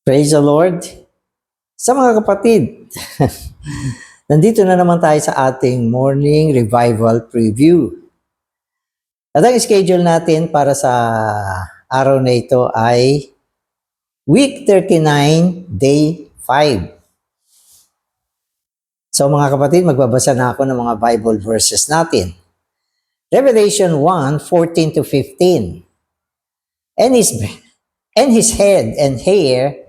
Praise the Lord. Sa mga kapatid, nandito na naman tayo sa ating morning revival preview. At ang schedule natin para sa araw na ito ay Week 39, Day 5. So mga kapatid, magbabasa na ako ng mga Bible verses natin. Revelation 1:14 to 15. And his head and hair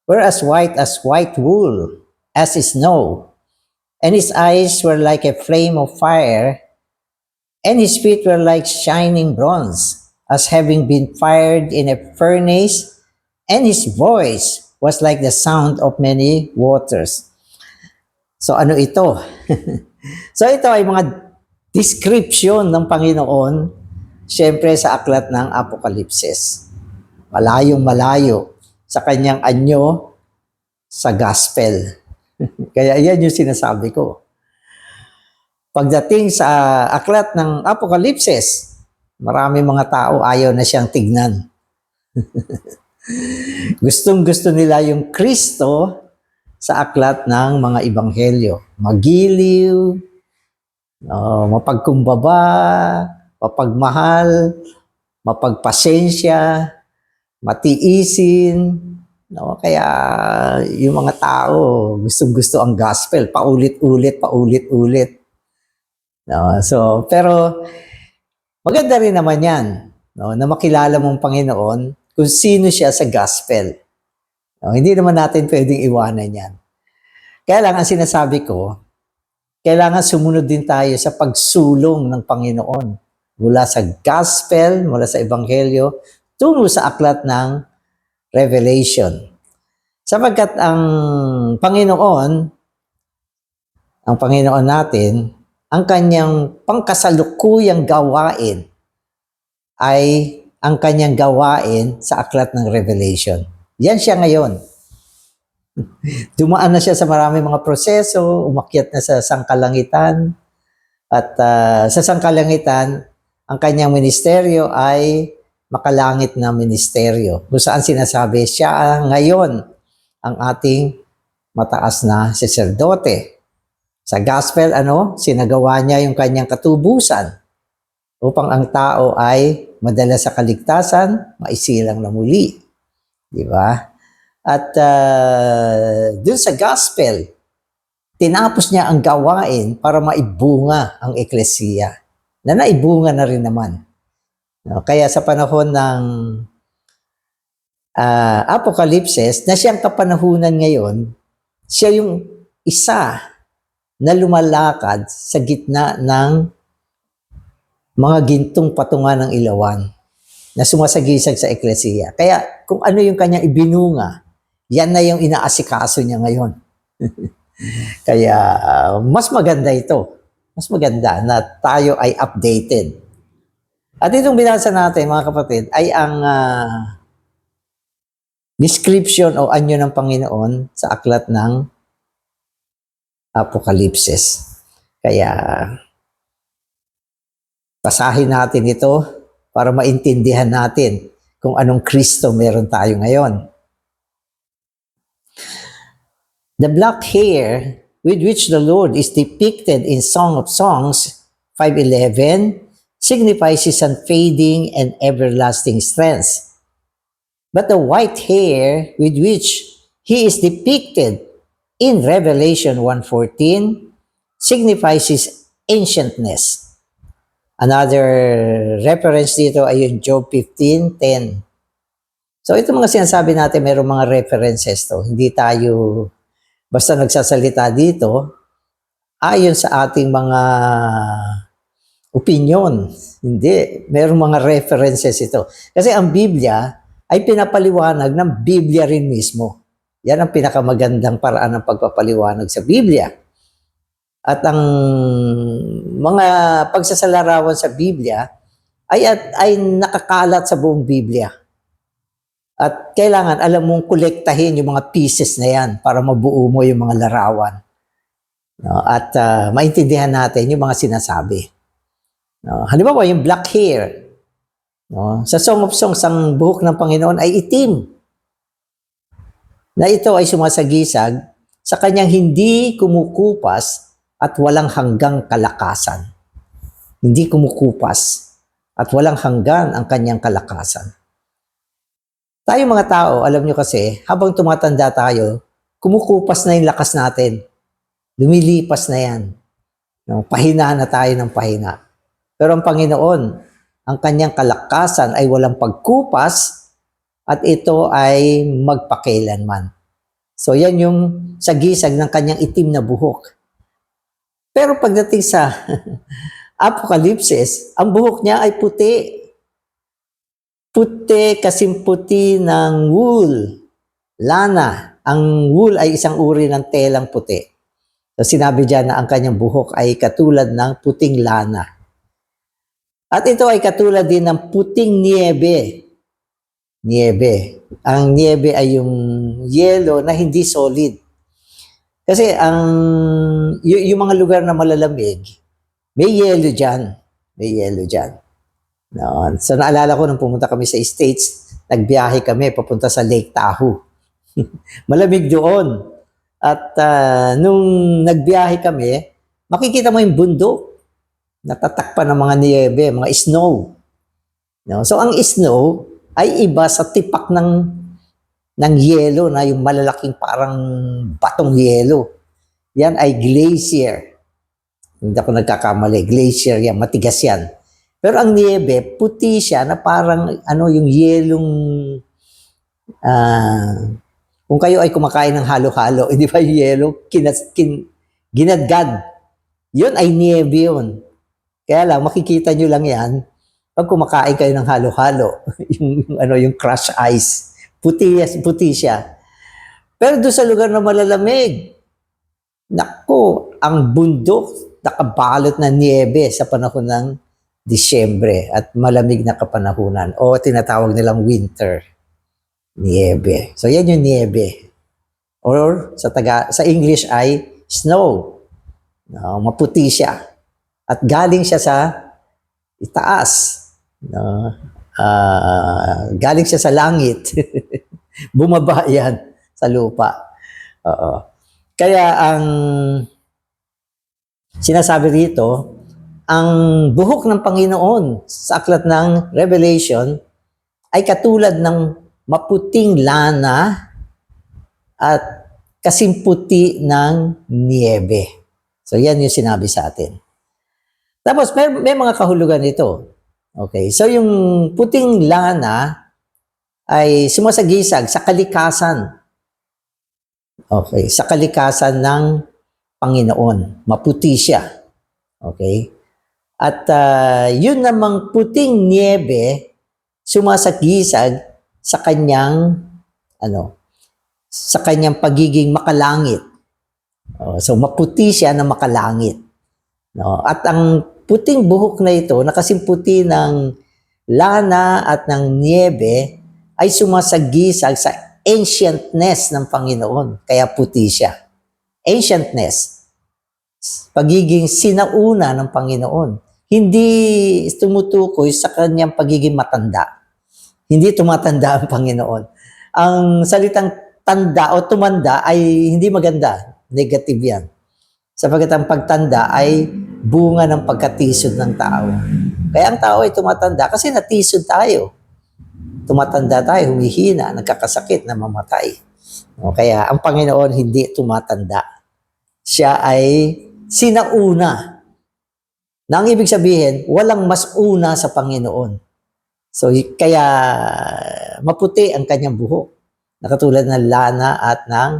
were as white wool, as is snow, and his eyes were like a flame of fire, and his feet were like shining bronze, as having been fired in a furnace, and his voice was like the sound of many waters. So ano ito? So ito ay mga description ng Panginoon, siyempre sa aklat ng Apokalipsis. Malayong malayo sa kanyang anyo sa gospel. Kaya yan yung sinasabi ko. Pagdating sa aklat ng Apokalipsis, marami mga tao ayaw na siyang tignan. Gustong-gusto nila yung Kristo sa aklat ng mga ebanghelyo. Magiliw, mapagkumbaba, mapagmahal, mapagpasensya, matiisin. Kaya yung mga tao gustong-gusto ang gospel, paulit-ulit. Pero maganda rin naman yan, na makilala mong Panginoon kung sino siya sa gospel. Hindi naman natin pwedeng iwanan yan. Kaya lang ang sinasabi ko, kailangan sumunod din tayo sa pagsulong ng Panginoon mula sa gospel, mula sa ebanghelyo, tungo sa aklat ng Revelation. Sapagkat ang Panginoon natin, ang kanyang pangkasalukuyang gawain ay ang kanyang gawain sa aklat ng Revelation. Yan siya ngayon. Dumaan na siya sa maraming mga proseso, umakyat na sa sangkalangitan, at sa sangkalangitan, ang kanyang ministeryo ay makalangit na ministeryo. Kung saan sinasabi, siya ngayon ang ating mataas na saserdote. Sa gospel, sinagawa niya yung kanyang katubusan upang ang tao ay madala sa kaligtasan, maisilang na muli. Di ba? At dun sa gospel, tinapos niya ang gawain para maibunga ang eklesiya. Na naibunga na rin naman. Kaya sa panahon ng Apokalipsis, na siyang kapanahunan ngayon, siya yung isa na lumalakad sa gitna ng mga gintong patungan ng ilawan na sumasagisag sa eklesiya. Kaya kung ano yung kanyang ibinunga, yan na yung inaasikaso niya ngayon. Kaya mas maganda ito. Mas maganda na tayo ay updated. At itong binasa natin, mga kapatid, ay ang description o anyo ng Panginoon sa aklat ng Apokalipsis. Kaya basahin natin ito para maintindihan natin kung anong Kristo meron tayo ngayon. The black hair with which the Lord is depicted in Song of Songs 5:11 signifies his unfading and everlasting strength. But the white hair with which he is depicted in Revelation 1:14 signifies his ancientness. Another reference dito ay yung Job 15:10. So ito mga sinasabi natin, mayroong mga references to. Hindi tayo basta nagsasalita dito ayon sa ating mga opinion. Hindi. Mayroong mga references ito. Kasi ang Biblia ay pinapaliwanag ng Biblia rin mismo. Yan ang pinakamagandang paraan ng pagpapaliwanag sa Biblia. At ang mga pagsasalarawan sa Biblia ay nakakalat sa buong Biblia. At kailangan alam mong kolektahin yung mga pieces na yan para mabuo mo yung mga larawan. At maintindihan natin yung mga sinasabi. Halimbawa, yung black hair. Sa Song of Songs, ang buhok ng Panginoon ay itim. na ito ay sumasagisag sa kanyang hindi kumukupas at walang hanggang kalakasan. Hindi kumukupas at walang hanggan ang kanyang kalakasan. Tayo mga tao, alam nyo kasi, habang tumatanda tayo, kumukupas na yung lakas natin. Lumilipas na yan. No, pahina na tayo ng pahina. Pero ang Panginoon, ang kanyang kalakasan ay walang pagkupas at ito ay magpakailanman. So yan yung sagisag ng kanyang itim na buhok. Pero pagdating sa Apokalipsis, ang buhok niya ay puti. Puti kasing puti ng wool, lana. Ang wool ay isang uri ng telang puti. So sinabi diyan na ang kanyang buhok ay katulad ng puting lana. At ito ay katulad din ng puting niebe. Niebe. Ang niebe ay yung yelo na hindi solid. Kasi yung mga lugar na malalamig, may yelo dyan. May yelo dyan. No. So naalala ko nung pumunta kami sa States, nagbiyahe kami papunta sa Lake Tahoe. Malamig doon. At nung nagbiyahe kami, makikita mo yung bundok. Natatakpan ng mga niyebe, mga snow. No? So ang snow ay iba sa tipak ng yelo na yung malalaking parang batong yelo. Yan ay glacier. Hindi ako nagkakamali. Glacier yan, matigas yan. Pero ang niebe, puti siya na parang yung yelong kung kayo ay kumakain ng halo-halo, hindi ba yung yelo, ginadgad. Yun ay niebe yun. Kaya lang, makikita nyo lang yan pag kumakain kayo ng halo-halo, yung crushed ice. Puti siya. Pero doon sa lugar na malalamig, naku, ang bundok nakabalot na niebe sa panahon ng Disyembre at malamig na kapanahunan o tinatawag nilang winter. Niebe. So yan yung niebe. Or sa English ay snow. No, maputi siya. At galing siya sa itaas. No? Galing siya sa langit. Bumaba yan sa lupa. Oo. Kaya ang sinasabi rito, ang buhok ng Panginoon sa aklat ng Revelation ay katulad ng maputing lana at kasing puti ng niebe. So yan yung sinabi sa atin. Tapos may mga kahulugan ito. Okay, so yung puting lana ay sumasagisag sa kalikasan. Okay, sa kalikasan ng Panginoon. Maputi siya. Okay? At yun namang puting niebe sumasagisag sa kanyang pagiging makalangit. So maputi siya na makalangit. No? At ang puting buhok na ito, nakasimputi ng lana at ng niebe, ay sumasagisag sa ancientness ng Panginoon. Kaya puti siya. Ancientness. Pagiging sinauna ng Panginoon. Hindi tumutukoy sa kanyang pagiging matanda. Hindi tumatanda ang Panginoon. Ang salitang tanda o tumanda ay hindi maganda. Negative yan. Sapagkat ang pagtanda ay bunga ng pagkatisod ng tao. Kaya ang tao ay tumatanda kasi natisod tayo. Tumatanda tayo, humihina, nagkakasakit, namamatay. Kaya ang Panginoon hindi tumatanda. Siya ay sinauna. Na ang ibig sabihin, walang mas una sa Panginoon. So, kaya maputi ang kanyang buhok. Nakatulad ng lana at ng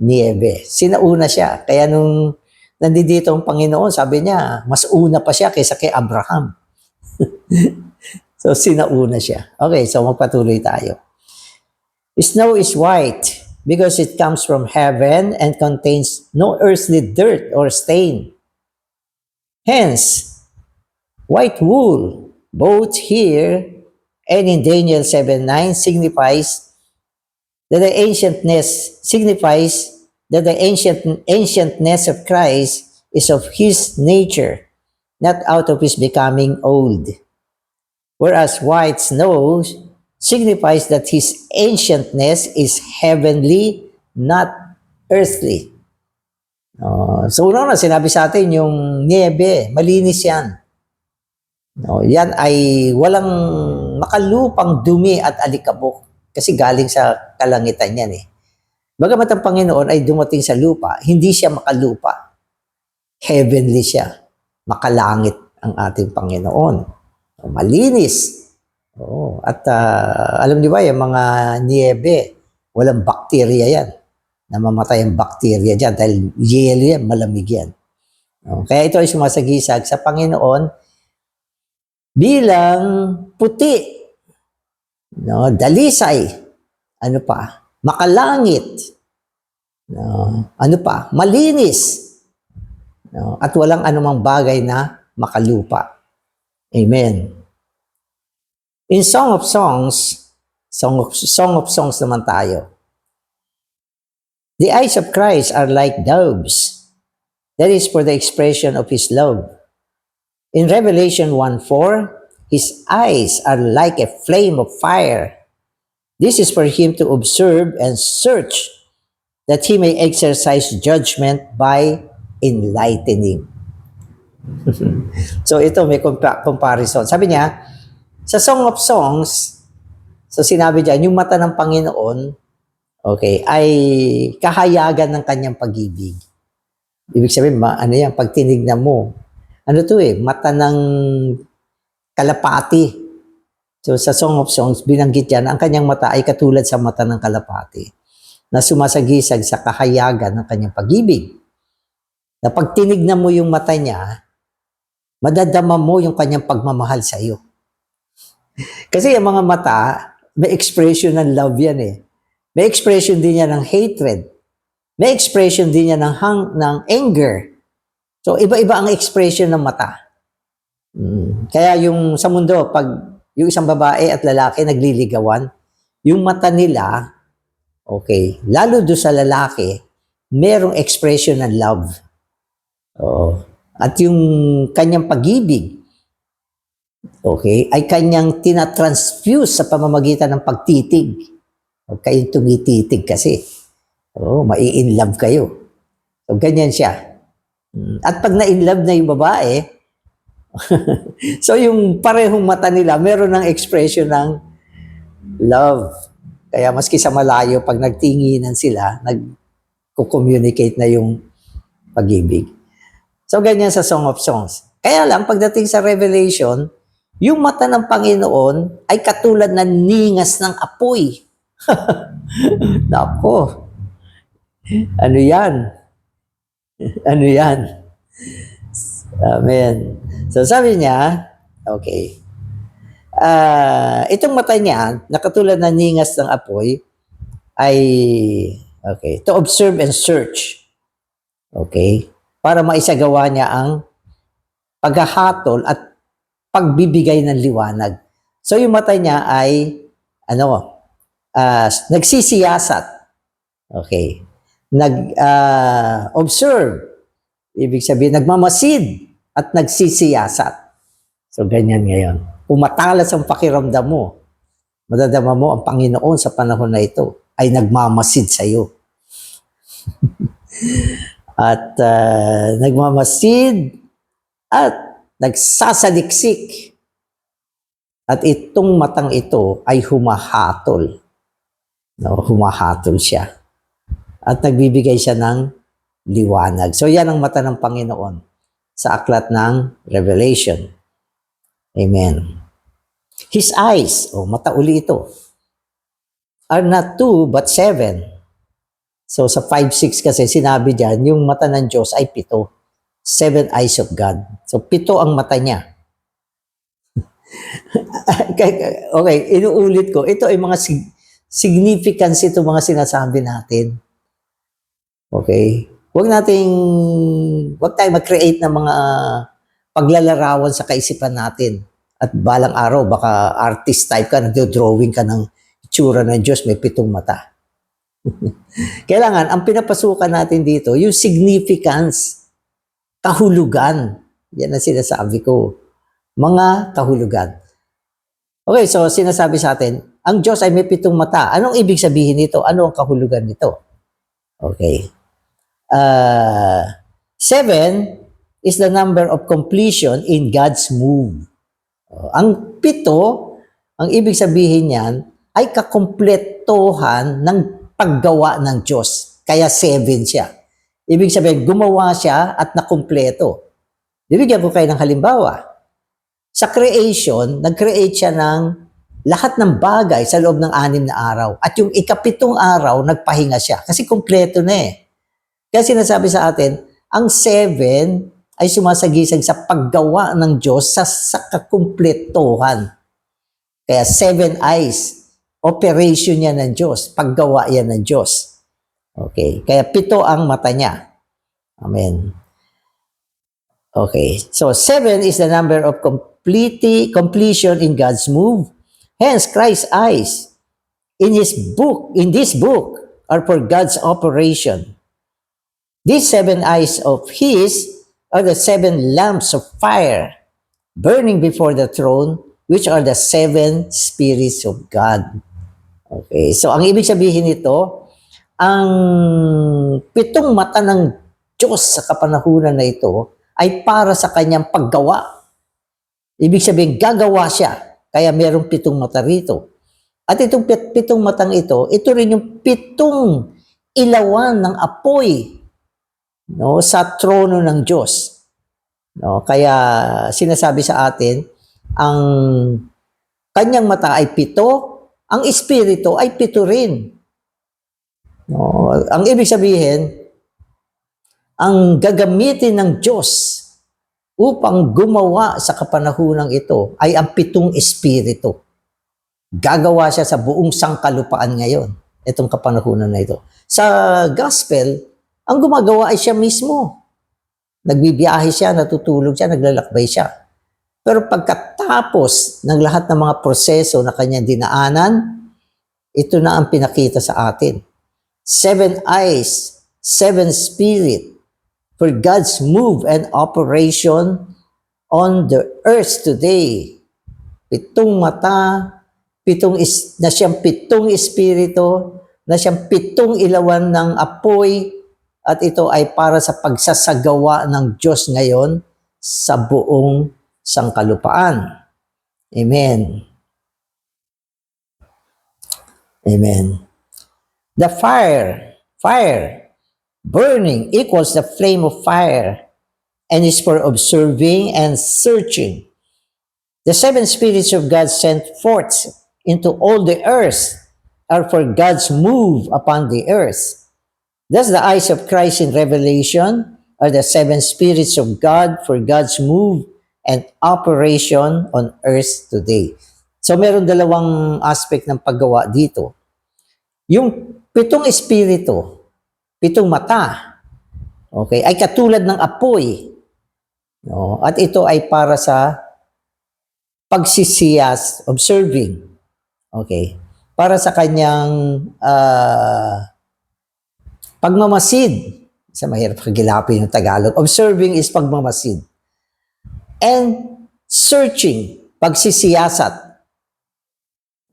niebe. Sinauna siya. Kaya nung nandito ang Panginoon, sabi niya, mas una pa siya kaysa kay Abraham. So, sinauna siya. Okay, so magpatuloy tayo. Snow is white because it comes from heaven and contains no earthly dirt or stain. Hence, white wool, both here and in Daniel 7:9 signifies that the ancientness of Christ is of His nature, not out of His becoming old. Whereas white snow signifies that his ancientness is heavenly, not earthly. So una sinabi sa atin yung niebe, malinis yan. Yan ay walang makalupang dumi at alikabok kasi galing sa kalangitan yan eh. Bagamat ang Panginoon ay dumating sa lupa, hindi siya makalupa. Heavenly siya. Makalangit ang ating Panginoon. Malinis. At alam niyo ba, yung mga niebe, walang bakterya yan. Namamatay ang bakterya dyan dahil yelo yan, malamig yan. Kaya ito ay sumasagisag sa Panginoon bilang puti, dalisay, ano pa, makalangit, ano pa, malinis, at walang anumang bagay na makalupa. Amen. In Song of Songs naman tayo. The eyes of Christ are like doves. That is for the expression of His love. In Revelation 1:4, His eyes are like a flame of fire. This is for Him to observe and search, that He may exercise judgment by enlightening. So ito may comparison. Sabi niya, sa Song of Songs, so sinabi diyan, yung mata ng Panginoon, okay, ay kahayagan ng kanyang pag-ibig. Ibig sabihin, ano yan, pag tinignan mo, ano to mata ng kalapati. So sa Song of Songs, binanggit yan, ang kanyang mata ay katulad sa mata ng kalapati na sumasagisag sa kahayagan ng kanyang pag-ibig. Na pag tinignan mo yung mata niya, madadama mo yung kanyang pagmamahal sa iyo. Kasi yung mga mata, may expression ng love yan eh. May expression din niya ng hatred. May expression din niya ng anger. So, iba-iba ang expression ng mata. Kaya yung sa mundo, pag yung isang babae at lalaki nagliligawan, yung mata nila, okay, lalo doon sa lalaki, merong expression ng love. At yung kanyang pag-ibig, okay, ay kanyang tinatransfuse sa pamamagitan ng pagtitig. Huwag kayong tumititig kasi. Mai-inlove kayo. So, ganyan siya. At pag na-inlove na yung babae, so yung parehong mata nila, meron ng expression ng love. Kaya maski sa malayo, pag nagtinginan sila, nag-communicate na yung pag-ibig. So, ganyan sa Song of Songs. Kaya lang, pagdating sa Revelation, yung mata ng Panginoon ay katulad ng ningas ng apoy. Nako. Ano yan? Ano yan? Amen. So sabi niya, okay, itong mata niya, na katulad ng ningas ng apoy, ay, okay, to observe and search. Okay? Para maisagawa niya ang paghahatol at pagbibigay ng liwanag. So yung mata niya ay nagsisiyasat. Okay. Observe. Ibig sabihin, nagmamasid at nagsisiyasat. So ganyan ngayon. Umatalas ang pakiramdam mo. Madadama mo ang Panginoon sa panahon na ito ay nagmamasid sa iyo. At nagmamasid at nagsasaliksik. At itong matang ito ay humahatol. Humahatol siya. At nagbibigay siya ng liwanag. So yan ang mata ng Panginoon sa aklat ng Revelation. Amen. His eyes, mata uli ito, are not 2 but 7. So sa 5:6 kasi sinabi dyan, yung mata ng Diyos ay 7. 7 eyes of God. So 7 ang mata niya. Okay, inuulit ko. Ito ay mga significance ito mga sinasabi natin. Okay? Huwag tayong mag-create ng mga paglalarawan sa kaisipan natin. At balang araw, baka artist type ka, nagdo-drawing ka ng itsura ng Diyos, may 7 mata. Kailangan, ang pinapasukan natin dito, yung significance, kahulugan. Yan ang sinasabi ko. Mga kahulugan. Okay, so sinasabi sa atin, ang Diyos ay may 7 mata. Anong ibig sabihin nito? Ano ang kahulugan nito? Okay. 7 is the number of completion in God's move. Ang 7, ang ibig sabihin niyan, ay kakumpletohan ng paggawa ng Diyos. Kaya 7 siya. Ibig sabihin, gumawa siya at nakumpleto. Bibigyan ko kayo ng halimbawa. Sa creation, nag-create siya ng lahat ng bagay sa loob ng 6 na araw. At yung ika-7 araw, nagpahinga siya. Kasi kumpleto na eh. Kaya sinasabi sa atin, ang 7 ay sumasagisag sa paggawa ng Diyos sa kakumpletohan. Kaya 7 eyes, operation yan ng Diyos, paggawa yan ng Diyos. Okay, kaya 7 ang mata niya. Amen. Okay, so 7 is the number of completion in God's move. Hence, Christ's eyes in this book are for God's operation. These 7 eyes of His are the 7 lamps of fire burning before the throne, which are the 7 spirits of God. Okay, so ang ibig sabihin nito, ang 7 mata ng Diyos sa kapanahunan na ito ay para sa kanyang paggawa. Ibig sabihin, gagawa siya. Kaya merong 7 mata rito. At itong 7 matang ito rin yung 7 ilawan ng apoy, no, sa trono ng Diyos. No, kaya sinasabi sa atin, ang kanyang mata ay 7, ang espiritu ay 7 rin. No, ang ibig sabihin, ang gagamitin ng Diyos upang gumawa sa kapanahunang ito ay ang 7 espiritu. Gagawa siya sa buong sangkalupaan ngayon, itong kapanahunan na ito. Sa gospel, ang gumagawa ay siya mismo. Nagbibiyahe siya, natutulog siya, naglalakbay siya. Pero pagkatapos ng lahat ng mga proseso na kanyang dinaanan, ito na ang pinakita sa atin. 7 eyes, 7 spirit, for God's move and operation on the earth today. 7 mata, na siyang 7 espiritu, na siyang 7 ilawan ng apoy, at ito ay para sa pagsasagawa ng Diyos ngayon sa buong sangkalupaan. Amen. Amen. The fire, burning equals the flame of fire and is for observing and searching. The 7 spirits of God sent forth into all the earth are for God's move upon the earth. Thus the eyes of Christ in Revelation are the 7 spirits of God for God's move and operation on earth today. So meron 2 aspect ng paggawa dito. Yung 7 espiritu, 7 mata, okay, ay katulad ng apoy. No? At ito ay para sa pagsisiyas, observing. Okay. Para sa kanyang pagmamasid. Sa mahirap kagilapin yung Tagalog. Observing is pagmamasid. And searching, pagsisiyasat.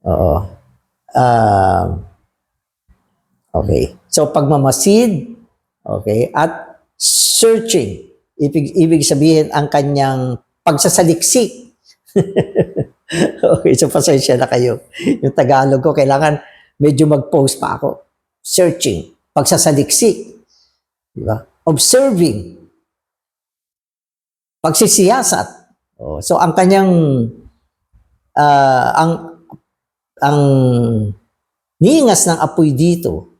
Oo. Okay. So, pagmamasid, okay, at searching. Ibig sabihin ang kanyang pagsasaliksik. Okay, so pasensya na kayo. Yung Tagalog ko, kailangan medyo mag-post pa ako. Searching, pagsasaliksik. Diba? Observing, pagsisiyasat. So, ang kanyang, ang ningas ng apoy dito,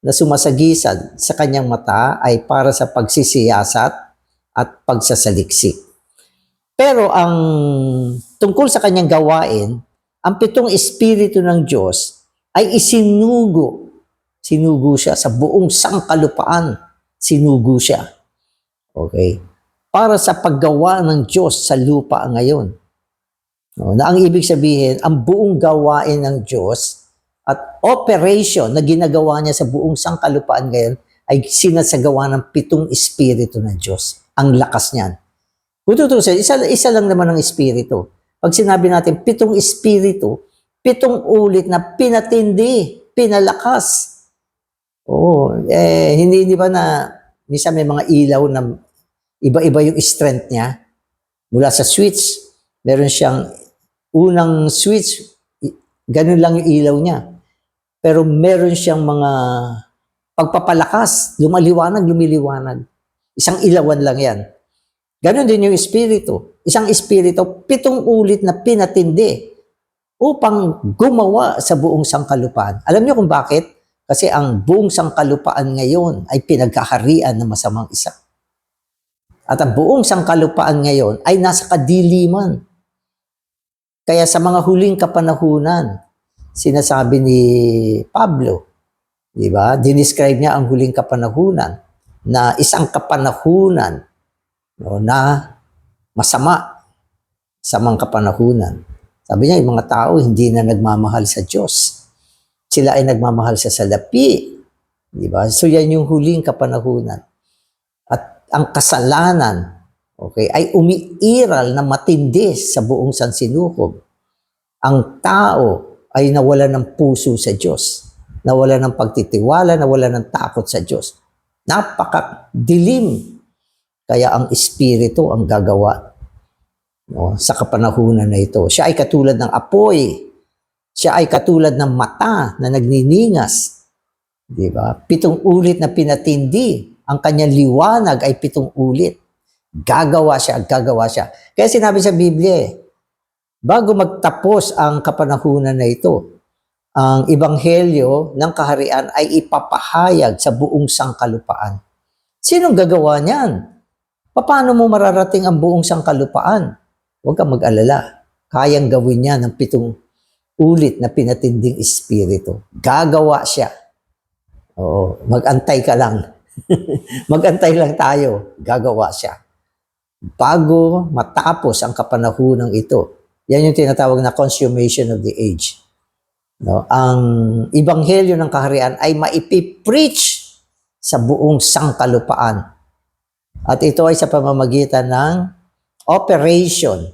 na sumasagisag sa kanyang mata ay para sa pagsisiyasat at pagsasaliksik. Pero ang tungkol sa kanyang gawain, ang 7 espiritu ng Diyos ay isinugo. Sinugo siya sa buong sangkalupaan. Sinugo siya. Okay? Para sa paggawa ng Diyos sa lupa ngayon. No, na ang ibig sabihin, ang buong gawain ng Diyos at operation na ginagawa niya sa buong sangkalupaan ngayon ay sinasagawa ng 7 espiritu ng Diyos. Ang lakas niyan. Kung tutusin, isa lang naman ang espiritu. Pag sinabi natin 7 espiritu, 7 ulit na pinatindi, pinalakas. Oo, hindi ba na minsan may mga ilaw na iba-iba yung strength niya mula sa switch. Meron siyang unang switch, ganun lang yung ilaw niya. Pero meron siyang mga pagpapalakas, lumiliwanag. Isang ilawan lang yan. Ganon din yung espiritu. Isang espiritu, 7 ulit na pinatindi upang gumawa sa buong sangkalupaan. Alam niyo kung bakit? Kasi ang buong sangkalupaan ngayon ay pinagkaharian ng masamang isa. At ang buong sangkalupaan ngayon ay nasa kadiliman. Kaya sa mga huling kapanahunan, sinasabi ni Pablo, di ba? Dinescribe niya ang huling kapanahunan na isang kapanahunan na masama sa mga kapanahunan. Sabi niya, yung mga tao hindi na nagmamahal sa Diyos. Sila ay nagmamahal sa salapi. Di ba? So yan yung huling kapanahunan. At ang kasalanan, okay, ay umiiral na matindi sa buong sansinukob. Ang tao ay nawala ng puso sa Diyos. Nawala ng pagtitiwala, nawala ng takot sa Diyos. Napakadilim. Kaya ang Espiritu ang gagawa, no, sa kapanahunan na ito. Siya ay katulad ng apoy. Siya ay katulad ng mata na nagniningas. Di ba? 7 ulit na pinatindi. Ang kanyang liwanag ay 7 ulit. Gagawa siya. Kaya sinabi sa Biblia, bago magtapos ang kapanahunan na ito, ang ebanghelyo ng kaharian ay ipapahayag sa buong sangkalupaan. Sinong gagawa niyan? Paano mo mararating ang buong sangkalupaan? Huwag kang mag-alala. Kayang gawin niya ng 7 ulit na pinatinding espiritu. Gagawa siya. Oo, mag-antay ka lang. Mag-antay lang tayo. Gagawa siya. Bago matapos ang kapanahunang ito. Yan yung tinatawag na consummation of the age. No? Ang ebanghelyo ng kaharian ay maipipreach sa buong sangkalupaan. At ito ay sa pamamagitan ng operation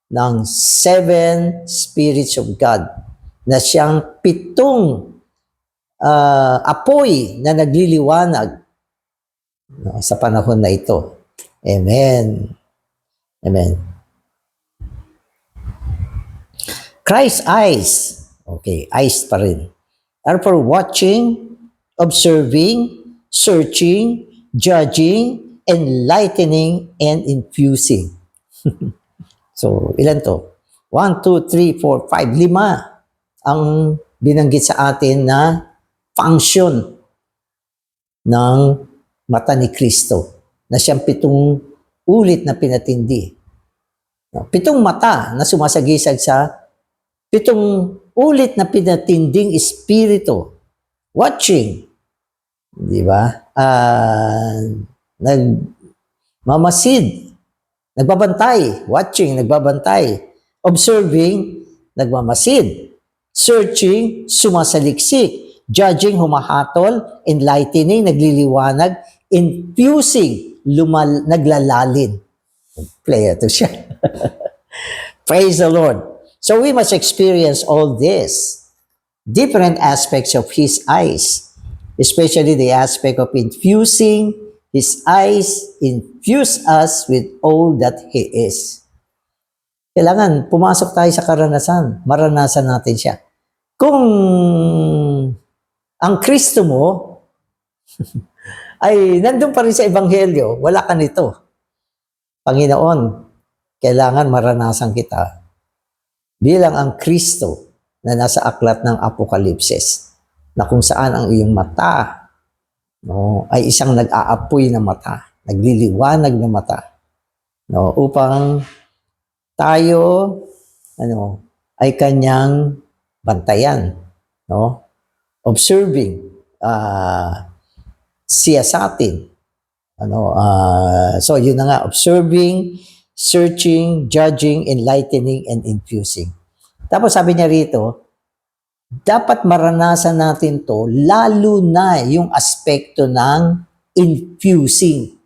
ng 7 spirits of God na siyang 7 apoy na nagliliwanag, no, sa panahon na ito. Amen. Amen. Christ's eyes, okay, eyes pa rin, are for watching, observing, searching, judging, enlightening, and infusing. So, ilan to? 1, 2, 3, 4, 5, 5 ang binanggit sa atin na function ng mata ni Kristo na siyang 7 ulit na pinatindi. 7 mata na sumasagisag sa 7 ulit na pinatinding espiritu. Watching. Di ba? Nagmamasid. Nagbabantay. Watching, nagbabantay. Observing, nagmamasid. Searching, sumasaliksik. Judging, humahatol. Enlightening, nagliliwanag. Infusing, naglalalin. Player to siya. Praise the Lord. So we must experience all this. Different aspects of His eyes. Especially the aspect of infusing. His eyes infuse us with all that He is. Kailangan pumasok tayo sa karanasan. Maranasan natin siya. Kung ang Kristo mo ay nandun pa rin sa Ebanghelyo, wala ka nito. Panginoon, kailangan maranasan kita bilang ang Kristo na nasa aklat ng Apokalipsis, na kung saan ang iyong mata, no, ay isang nag-aapoy na mata, nagliliwanag na mata, no, upang tayo ay kanyang bantayan, no, observing siya sa atin. So yun na nga, observing, searching, judging, enlightening, and infusing. Tapos sabi niya rito, dapat maranasan natin to, lalo na yung aspekto ng infusing.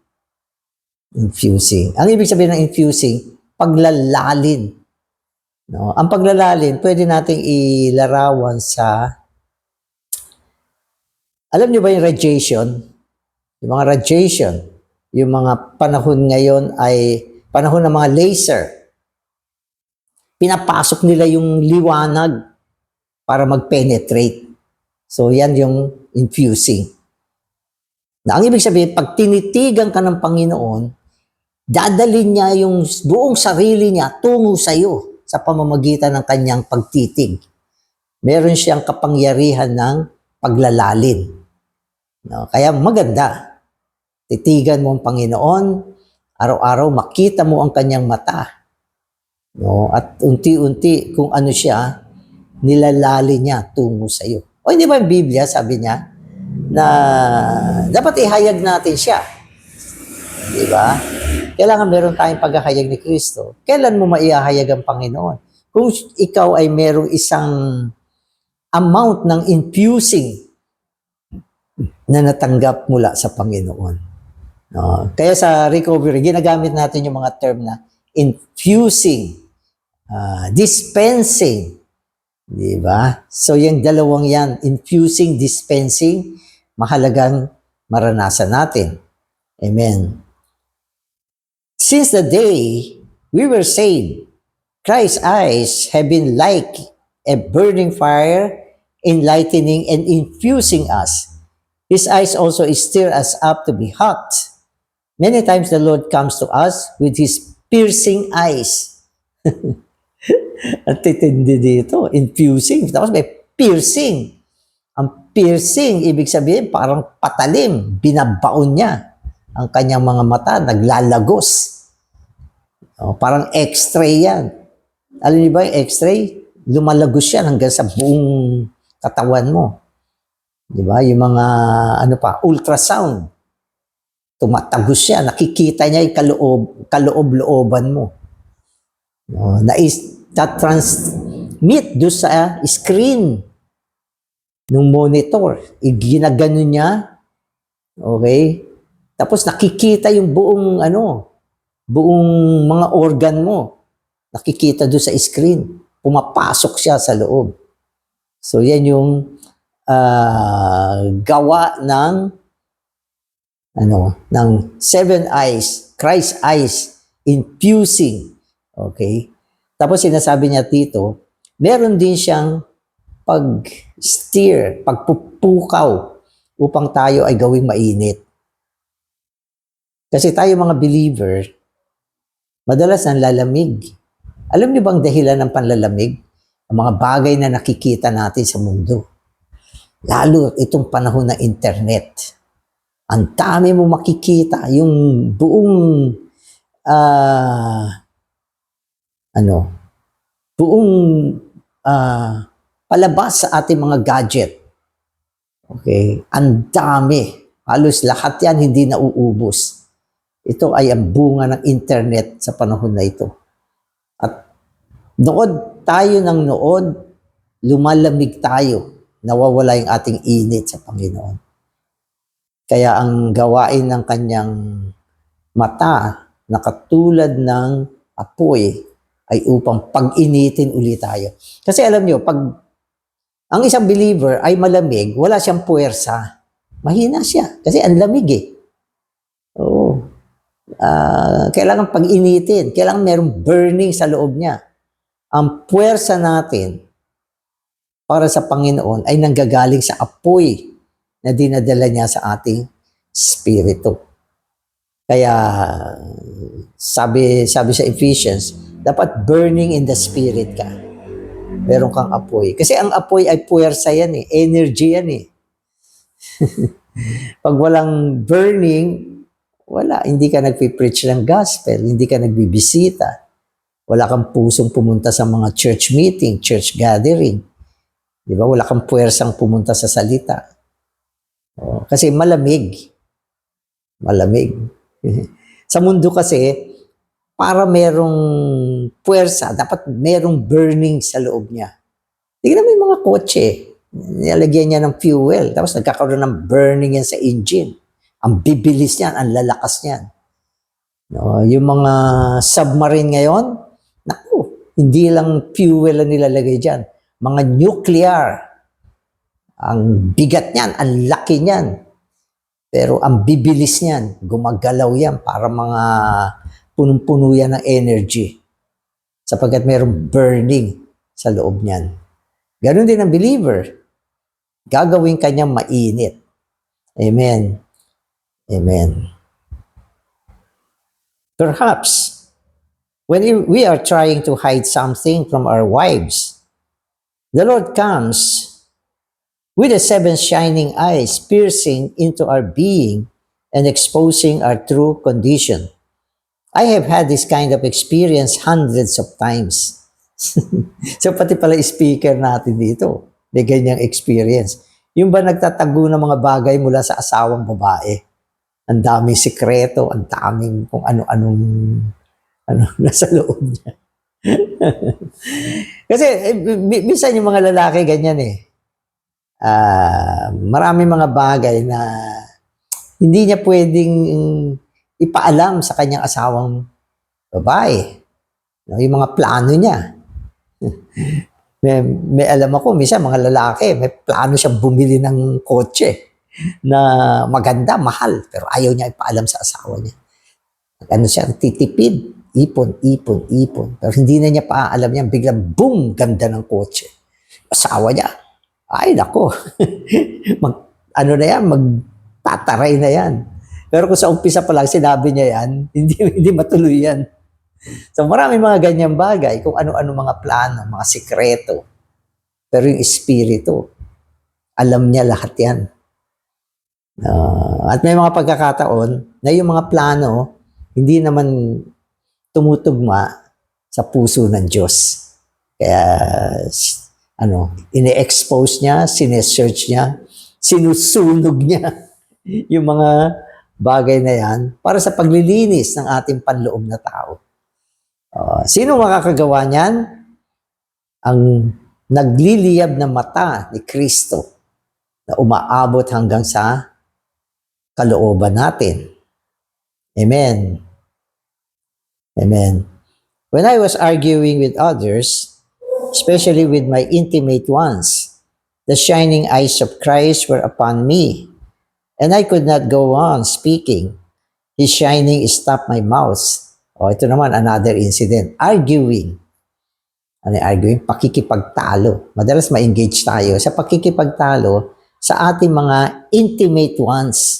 Infusing. Ang ibig sabihin ng infusing, paglalalin. No? Ang paglalalim, pwede nating ilarawan sa, alam niyo ba yung radiation? Yung mga radiation, yung mga panahon ngayon ay panahon ng mga laser. Pinapasok nila yung liwanag para mag-penetrate. So, yan yung infusing. Na ang ibig sabihin, pag tinitigan ka ng Panginoon, dadalhin niya yung buong sarili niya tungo sa iyo sa pamamagitan ng kanyang pagtitig. Meron siyang kapangyarihan ng paglalalim. No? Kaya maganda. Titigan mo ang Panginoon, araw-araw makita mo ang kanyang mata. No? At unti-unti kung ano siya, nilalali niya tungo sa iyo. O hindi ba yung Biblia, sabi niya, na dapat ihayag natin siya. Di ba? Kailangan meron tayong paghahayag ni Kristo. Kailan mo maihahayag ang Panginoon? Kung ikaw ay merong isang amount ng infusing na natanggap mula sa Panginoon. No? Kaya sa recovery, ginagamit natin yung mga term na infusing, dispensing. Di ba? So yung dalawang yan, infusing, dispensing, mahalagang maranasan natin. Amen. Since the day we were saved, Christ's eyes have been like a burning fire, enlightening and infusing us. His eyes also stir us up to be hot. Many times the Lord comes to us with His piercing eyes. Ang titindi dito, infusing. Tapos may piercing. Ang piercing, ibig sabihin, parang patalim. Binabaon niya ang kanyang mga mata, naglalagos. O, parang x-ray yan. Alam niyo ba yung x-ray? Lumalagos yan hanggang sa buong katawan mo. Di ba? Yung mga, ultrasound. Tumatagos siya. Nakikita niya yung kaloob-looban mo. Na-transmit doon sa screen ng monitor. Ginagano niya. Okay? Tapos nakikita yung buong mga organ mo. Nakikita doon sa screen. Pumapasok siya sa loob. So yan yung gawa ng seven eyes, Christ's eyes, infusing. Okay? Tapos sinasabi niya dito, meron din siyang pag-steer, pagpupukaw upang tayo ay gawing mainit. Kasi tayo mga believer, madalas nanlalamig. Alam niyo bang dahilan ng panlalamig? Ang mga bagay na nakikita natin sa mundo. Lalo itong panahon ng internet. Ang dami mo makikita, yung buong palabas sa ating mga gadget. Okay? Ang dami. Halos lahat yan hindi nauubos. Ito ay ang bunga ng internet sa panahon na ito. At nood tayo ng nood, lumalamig tayo, nawawala yung ating init sa Panginoon. Kaya ang gawain ng kanyang mata na katulad ng apoy ay upang pag-initin ulit tayo. Kasi alam nyo, pag ang isang believer ay malamig, wala siyang puwersa, mahina siya. Kasi ang lamig eh. Oo. Kailangan pag-initin. Kailangan merong burning sa loob niya. Ang puwersa natin para sa Panginoon ay nanggagaling sa apoy na dinadala niya sa ating spirito. Kaya sabi sa Ephesians, dapat burning in the spirit ka. Meron kang apoy. Kasi ang apoy ay puwersa yan eh. Energy yan eh. Pag walang burning, wala. Hindi ka nagpipreach ng gospel. Hindi ka nagbibisita. Wala kang pusong pumunta sa mga church meeting, church gathering. Di ba? Wala kang puwersang pumunta sa salita. Kasi malamig. Malamig. Sa mundo kasi, para merong puwersa, dapat merong burning sa loob niya. Tingnan mo yung mga kotse. Nilalagyan niya ng fuel. Tapos nagkakaroon ng burning yan sa engine. Ang bibilis niyan, ang lalakas niyan. Yung mga submarine ngayon, naku, Hindi lang fuel ang nilalagay dyan. Mga nuclear. Ang bigat niyan, ang laki niyan. Pero ang bibilis niyan, gumagalaw yan para mga punong-puno yan ng energy. Sapagkat mayroong burning sa loob niyan. Ganon din ang believer. Gagawin kanyang mainit. Amen. Amen. Perhaps, when we are trying to hide something from our wives, the Lord comes with the seven shining eyes piercing into our being and exposing our true condition. I have had this kind of experience hundreds of times. So pati pala speaker natin dito, may ganyang experience. Yung ba nagtatago ng mga bagay mula sa asawang babae? Ang daming sikreto, ang daming kung ano-anong nasa loob niya. Kasi minsan yung mga lalaki ganyan eh. Marami mga bagay na hindi niya pwedeng ipaalam sa kanyang asawang babae. No, yung mga plano niya. may alam ako, minsan mga lalaki, may plano siyang bumili ng kotse na maganda, mahal, pero ayaw niya ipaalam sa asawa niya. Ano siya, titipid, ipon. Pero hindi na niya paalam niya, biglang boom, ganda ng kotse. Asawa niya, ay nako, magtataray na yan. Pero kung sa umpisa pa lang sinabi niya yan, hindi matuloy yan. So marami mga ganyang bagay, kung ano-ano mga plano, mga sikreto. Pero yung espiritu, alam niya lahat yan. At may mga pagkakataon na yung mga plano, hindi naman tumutugma sa puso ng Diyos. Kaya, ine-expose niya, sinesearch niya, sinusunog niya yung mga bagay na yan para sa paglilinis ng ating panloob na tao. Sino makakagawa niyan? Ang nagliliyab na mata ni Kristo na umaabot hanggang sa kalooban natin. Amen. Amen. When I was arguing with others, especially with my intimate ones, the shining eyes of Christ were upon me, and I could not go on speaking. His shining stopped my mouth. Ito naman, another incident. Arguing. Ano yung arguing? Pakikipagtalo. Madalas ma-engage tayo sa pakikipagtalo sa ating mga intimate ones.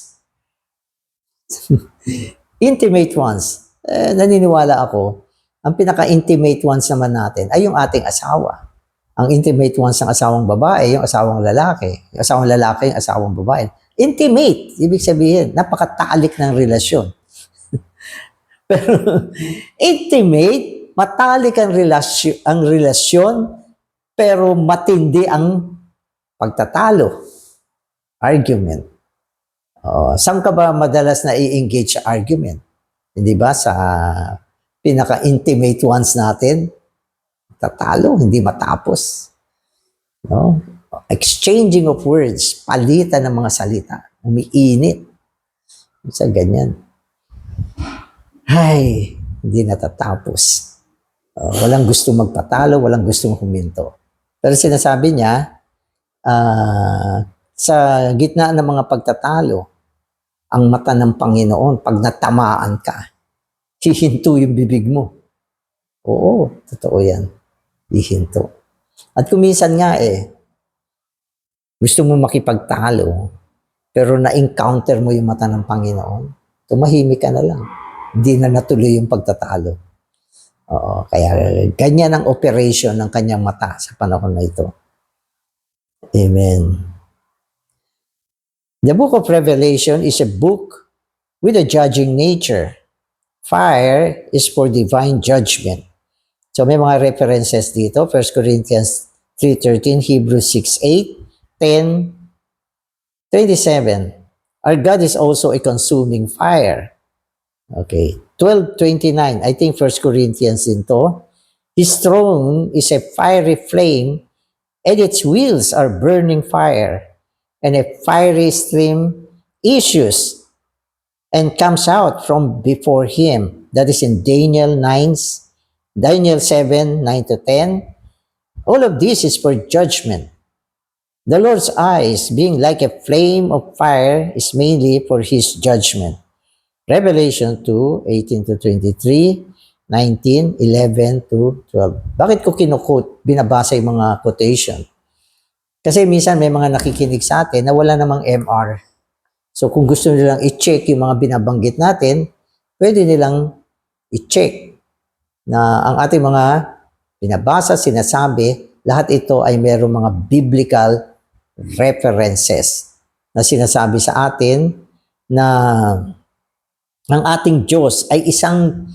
Intimate ones. Naniniwala ako, ang pinaka-intimate ones naman natin ay yung ating asawa. Ang intimate ones ng asawang babae, yung asawang lalaki. Yung asawang lalaki, yung asawang babae. Intimate, ibig sabihin, napakatalik ng relasyon. Pero intimate, matalik ang relasyon, pero matindi ang pagtatalo. Argument. Saan ka ba madalas na i-engage sa argument? Hindi ba sa pinaka-intimate ones natin? Tatalo, hindi matapos. No? Exchanging of words, palitan ng mga salita, umiinit. Sa ganyan. Ay, hindi natatapos. Walang gusto magpatalo, walang gusto huminto. Pero sinasabi niya, sa gitna ng mga pagtatalo, ang mata ng Panginoon, pag natamaan ka, hihinto yung bibig mo. Oo, totoo yan. Hihinto. At kuminsan nga gusto mo makipagtalo, pero na-encounter mo yung mata ng Panginoon, tumahimik ka na lang. Hindi na natuloy yung pagtatalo. Kaya ganyan ang operation ng kanyang mata sa panahon na ito. Amen. The book of Revelation is a book with a judging nature. Fire is for divine judgment. So may mga references dito, 1 Corinthians 3:13, Hebrews 6:8, 10, 27. Our God is also a consuming fire. Okay, 12:29, I think 1 Corinthians din to. His throne is a fiery flame, and its wheels are burning fire, and a fiery stream issues and comes out from before him. That is in Daniel Daniel 7:9-10. All of this is for judgment. The Lord's eyes, being like a flame of fire, is mainly for His judgment. Revelation 2:18-23, 19, 11-12. Bakit ko kinukot, binabasa yung mga quotation? Kasi minsan may mga nakikinig sa atin na wala namang MR. So kung gusto nilang i-check yung mga binabanggit natin, pwede nilang i-check na ang ating mga binabasa, sinasabi, lahat ito ay mayroong mga biblical references na sinasabi sa atin na ang ating Diyos ay isang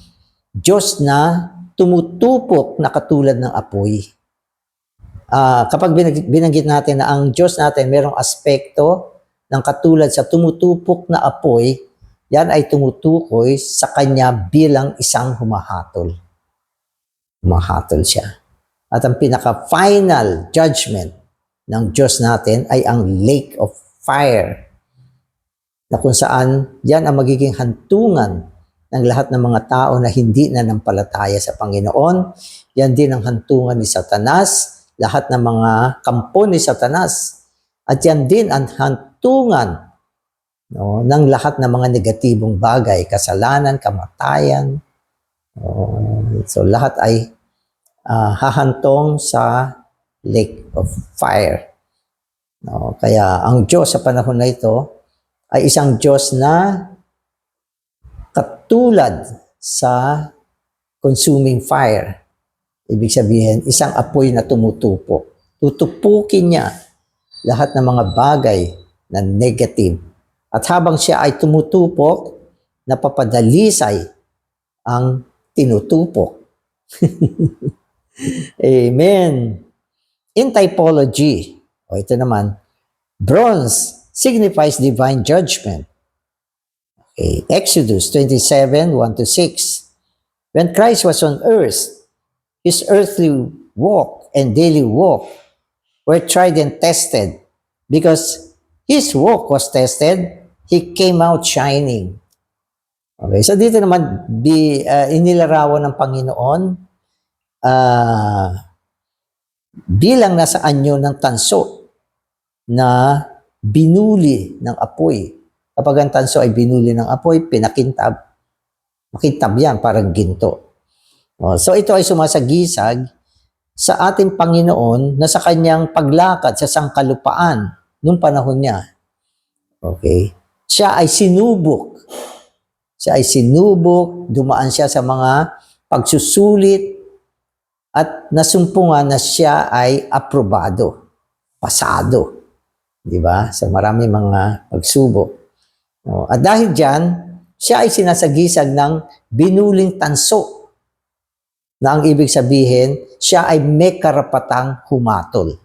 Diyos na tumutupok na katulad ng apoy. Kapag binanggit natin na ang Diyos natin mayroong aspekto ng katulad sa tumutupok na apoy, yan ay tumutukoy sa Kanya bilang isang humahatol. Humahatol siya. At ang pinaka-final judgment ng Diyos natin ay ang lake of fire, na kung saan yan ang magiging hantungan ng lahat ng mga tao na hindi nanampalataya sa Panginoon. Yan din ang hantungan ni Satanas, lahat ng mga kampo ni Satanas. At yan din ang hantungan ng lahat ng mga negatibong bagay, kasalanan, kamatayan. So lahat ay hahantong sa lake of fire. Kaya ang Diyos sa panahon na ito ay isang Diyos na katulad sa consuming fire. Ibig sabihin, isang apoy na tumutupok. Tutupukin niya lahat ng mga bagay na negative. At habang siya ay tumutupok, napapadalisay ang tinutupok. Amen. In typology, ito naman, bronze signifies divine judgment. Okay. Exodus 27:1-6. When Christ was on earth, His earthly walk and daily walk were tried and tested. Because His walk was tested, He came out shining. Okay, so dito naman inilarawan ng Panginoon bilang nasa anyo ng tanso na binuli ng apoy. Kapag ang tanso ay binuli ng apoy, pinakintab. Makintab yan, parang ginto. So ito ay sumasagisag sa ating Panginoon na sa kanyang paglakad sa sangkalupaan nung panahon niya. Okay? Siya ay sinubok. Dumaan siya sa mga pagsusulit at nasumpungan na siya ay aprobado, pasado. Di ba? Sa marami mga pagsubok. At dahil dyan, siya ay sinasagisag ng binuling tanso. Na ang ibig sabihin, siya ay may karapatang humatol.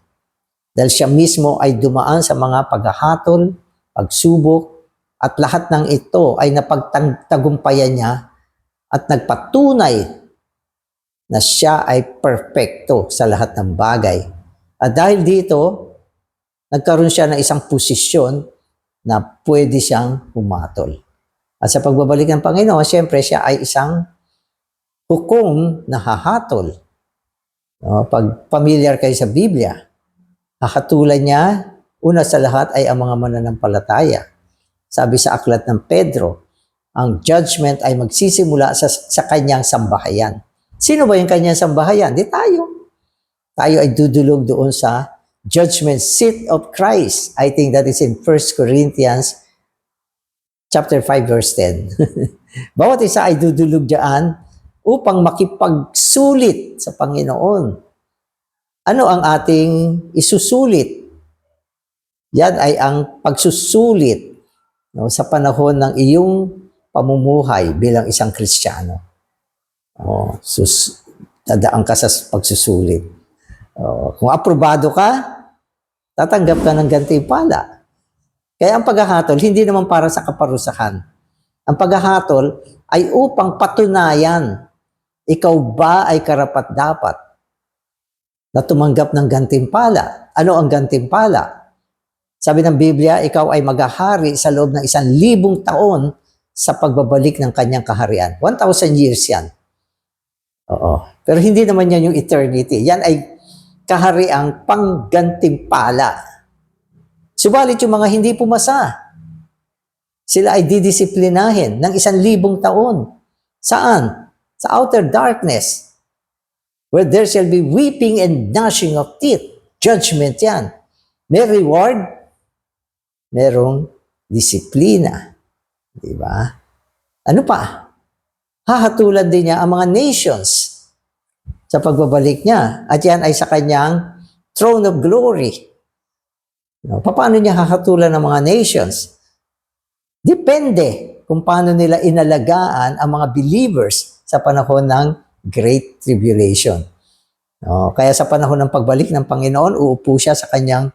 Dahil siya mismo ay dumaan sa mga paghahatol, pagsubok, at lahat ng ito ay napagtagumpayan niya at nagpatunay na siya ay perpekto sa lahat ng bagay. At dahil dito, nagkaroon siya ng isang posisyon na pwede siyang humatol. At sa pagbabalik ng Panginoon, siyempre siya ay isang hukom na hahatol. Pag familiar kayo sa Biblia, hahatulan niya, una sa lahat ay ang mga mananampalataya. Sabi sa aklat ng Pedro, ang judgment ay magsisimula sa kanyang sambahayan. Sino ba yung kanyang sambahayan? Di tayo. Tayo ay dudulog doon sa judgment seat of Christ. I think that is in 1 Corinthians chapter 5 verse 10. Bawat isa ay dudulog diyan upang makipagsulit sa Panginoon. Ano ang ating isusulit? Yan ay ang pagsusulit sa panahon ng iyong pamumuhay bilang isang Kristiyano. Dadaan ka sa pagsusulit. Kung aprobado ka, tatanggap ka ng gantimpala. Kaya ang paghahatol, hindi naman para sa kaparusahan. Ang paghahatol ay upang patunayan, ikaw ba ay karapat-dapat na tumanggap ng gantimpala? Ano ang gantimpala? Sabi ng Biblia, ikaw ay maghahari sa loob ng 1,000 taon sa pagbabalik ng kanyang kaharian. 1,000 years yan. Oo. Pero hindi naman yan yung eternity. Yan ay kahariang panggantimpala. Subalit yung mga hindi pumasa, sila ay didisiplinahin ng 1,000 taon. Saan? Sa outer darkness, where there shall be weeping and gnashing of teeth. Judgment yan. May reward, merong disiplina. Diba? Ano pa? Hahatulan din niya ang mga nations sa pagbabalik niya. At yan ay sa kanyang throne of glory. Paano niya hahatulan ng mga nations? Depende kung paano nila inalagaan ang mga believers sa panahon ng Great Tribulation. Kaya sa panahon ng pagbalik ng Panginoon, uupo siya sa kanyang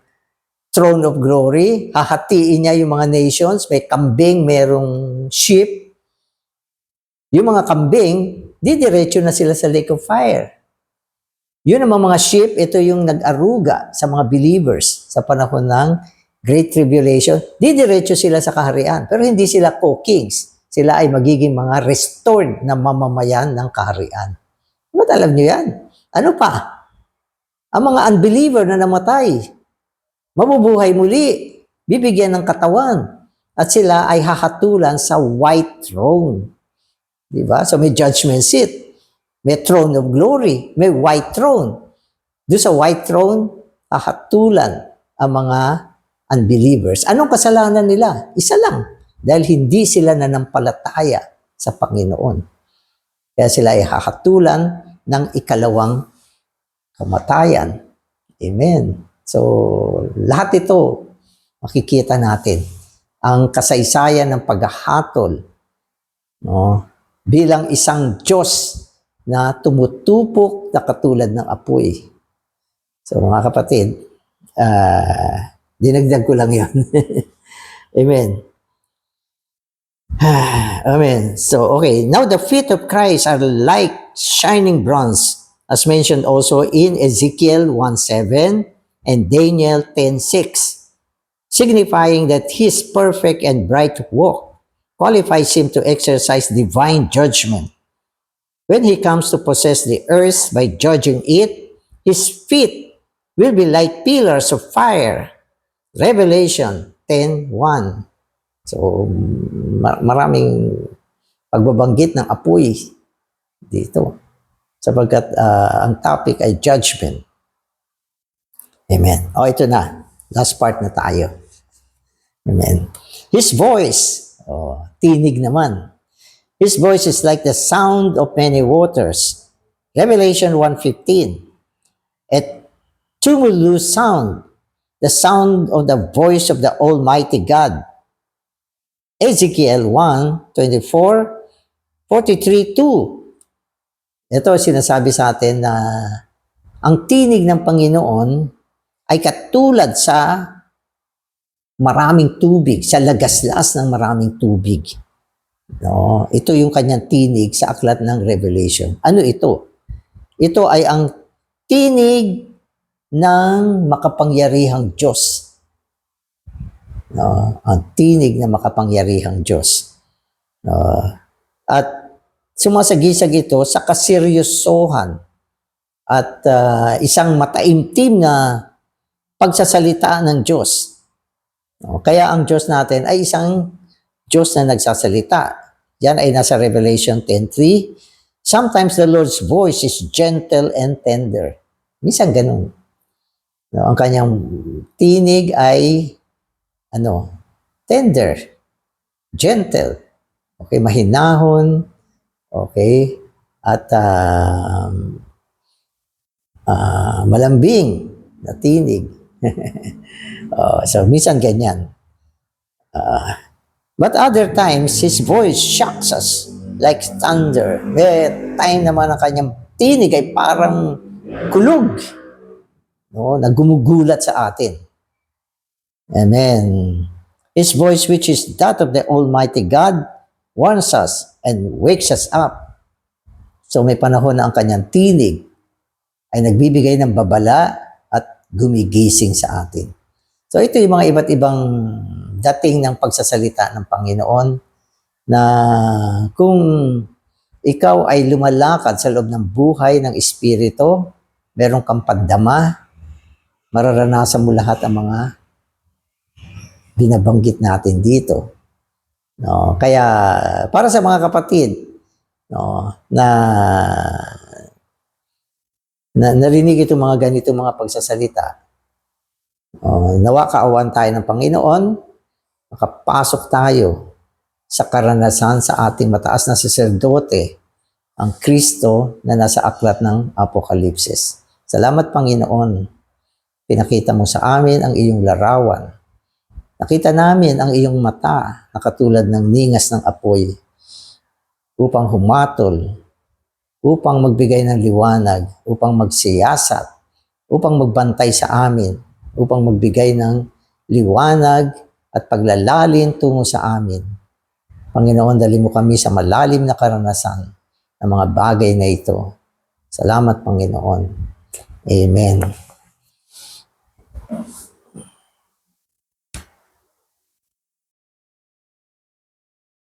throne of glory, hahatiin niya yung mga nations, may kambing, merong sheep. Yung mga kambing, didiretso na sila sa lake of fire. Yun ang mga sheep, ito yung nag-aruga sa mga believers sa panahon ng Great Tribulation. Didiretso sila sa kaharian, pero hindi sila co-kings. Sila ay magiging mga restored na mamamayan ng kaharian. Ba't alam nyo yan? Ano pa? Ang mga unbeliever na namatay, mabubuhay muli, bibigyan ng katawan, at sila ay hahatulan sa white throne. Diba? So may judgment seat, may throne of glory, may white throne. Doon sa white throne, hahatulan ang mga unbelievers. Anong kasalanan nila? Isa lang. Dahil hindi sila nanampalataya sa Panginoon. Kaya sila ay hahatulan ng ikalawang kamatayan. Amen. So, lahat ito, makikita natin ang kasaysayan ng paghahatol, bilang isang Diyos na tumutupok na katulad ng apoy. So, mga kapatid, dinagdag ko lang yan. Amen. Amen. So, okay. Now, the feet of Christ are like shining bronze, as mentioned also in Ezekiel 1:7 and Daniel 10:6, signifying that his perfect and bright walk qualifies him to exercise divine judgment. When he comes to possess the earth by judging it, his feet will be like pillars of fire. Revelation 10:1. So, maraming pagbabanggit ng apoy dito. Sapagkat ang topic ay judgment. Amen. Ito na. Last part na tayo. Amen. His voice, tinig naman. His voice is like the sound of many waters. Revelation 1:15. A tumultuous sound, the sound of the voice of the Almighty God. Ezekiel 1:24, 43:2. Ito sinasabi sa atin na ang tinig ng Panginoon ay katulad sa maraming tubig, sa lagaslas ng maraming tubig. Ito yung kanyang tinig sa aklat ng Revelation. Ano ito? Ito ay ang tinig ng makapangyarihang Diyos. Ang tinig ng makapangyarihang Diyos. At sumasagisag ito sa kaseryosohan at isang mataimtim na pagsasalita ng Diyos. Kaya ang Diyos natin ay isang Diyos na nagsasalita. Yan ay nasa Revelation 10:3. Sometimes the Lord's voice is gentle and tender. Minsan ganun. Ang kanyang tinig ay tender, gentle, okay, mahinahon, okay, at malambing na tinig. So, minsan ganyan. But other times, His voice shocks us like thunder. May time naman ang kanyang tinig ay parang kulog, na gumugulat sa atin. Amen. His voice, which is that of the Almighty God, warns us and wakes us up. So may panahon na ang kanyang tinig ay nagbibigay ng babala at gumigising sa atin. So ito yung mga iba't ibang dating ng pagsasalita ng Panginoon na kung ikaw ay lumalakad sa loob ng buhay ng Espiritu, meron kang pagdama, mararanasan mo lahat ang mga binabanggit natin dito. No? Kaya para sa mga kapatid, no, na narinig itong mga ganito mga pagsasalita, nawa kaawan tayo ng Panginoon, makapasok tayo sa karanasan sa ating mataas na saserdote, ang Kristo na nasa aklat ng Apokalipsis. Salamat, Panginoon. Pinakita mo sa amin ang iyong larawan. Nakita namin ang iyong mata na katulad ng ningas ng apoy upang humatol, upang magbigay ng liwanag, upang magsiyasat, upang magbantay sa amin, upang magbigay ng liwanag at paglalalin tungo sa amin. Panginoon, dali mo kami sa malalim na karanasan ng mga bagay na ito. Salamat, Panginoon. Amen.